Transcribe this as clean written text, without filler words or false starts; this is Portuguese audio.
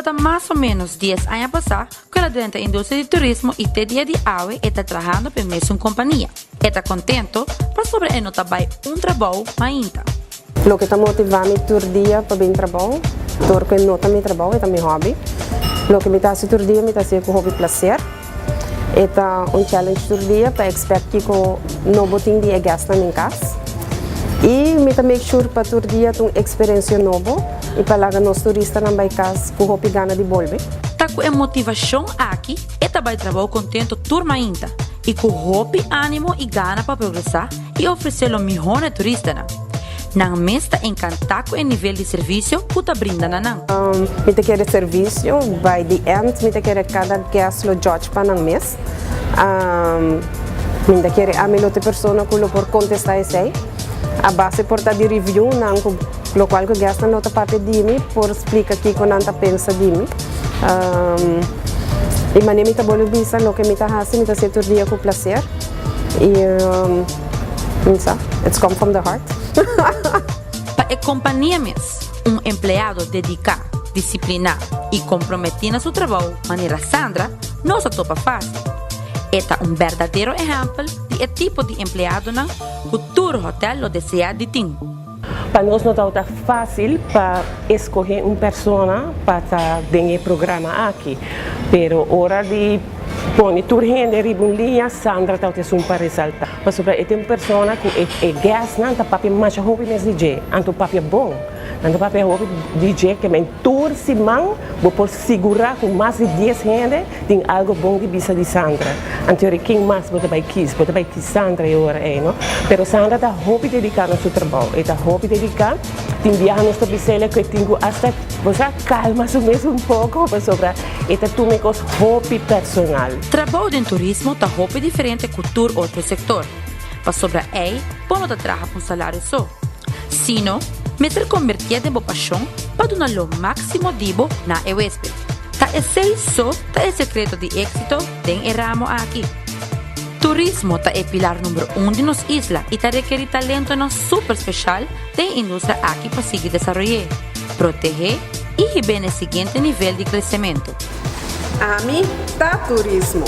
bota más o menos 10 años pasar que la dentro da industria de turismo y te día de hoy está trabajando para mesma compañía. Está contento para sobre el nota vai trabalho ainda. Lo que está motivando todo dia para bem trabalho, porque não está meu trabalho, é meu hobby. Lo que me está fazendo todo dia, me está fazendo com hobby prazer. É challenge todo dia para expert que com novo ting de gasta em casa. E me está make sure para todo dia ter uma experiência nova e para lá nos turistas não vai casa com hobby gana de volver. Tá com a motivação aqui, é vai trabalhar contento turma ainda. E com hobby, ânimo e gana para progressar e oferecer o melhor ao turista. Não me está encantado com o nível de serviço que está brindando. Me te quer serviço, by the end, me te quer cada guest lo judge para um mês. Me te quer a melhor pessoa que lo por contestar esse. A base por de review, não lo qual que guest não está para de mim, por explicar aqui como não está pensa de mim. E maneira me tá bom visa, lo que me tá fazendo, me tá sendo todo dia com prazer. E it's come from the heart. Para a companhia mesmo, empregado dedicado, disciplinado e comprometido no seu trabalho, maneira Sandra, não se topa fácil. É verdadeiro exemplo de tipo de empregado que todo hotel lo deseja de ter. Para nós não está fácil para escolher uma pessoa para estar dentro do programa aqui, mas hora de põe tudo em linha, Sandra está tendo para ressaltar. Mas sobre uma pessoa que é guest, não está papel mais hobby nesse DJ, então papel bom, então papel hobby DJ que men tudo se man, vou por segurar com mais de 10 gente tem algo bom de vista de Sandra. Então quem mais pode vai quis Sandra e ora é, não? Pero Sandra está hobby dedicado ao seu trabalho, está hobby dedicado, tem viagens para Bisela que tenho hasta você calma mesmo pouco sobre esta tu me cos hobby personal. Trabalho em turismo está hobby diferente que todo outro setor. Para sobre aí, não trabalha com salário só. Sino, me ser convertido em paixão para dar o máximo dibo na hóspede. Esse só é o secreto de êxito em ramo aqui. Turismo é o pilar número 1 de nossa isla e requer talento super especial da indústria aqui para seguir desenvolver, proteger e bem o seguinte nível de crescimento. A mim, tá turismo.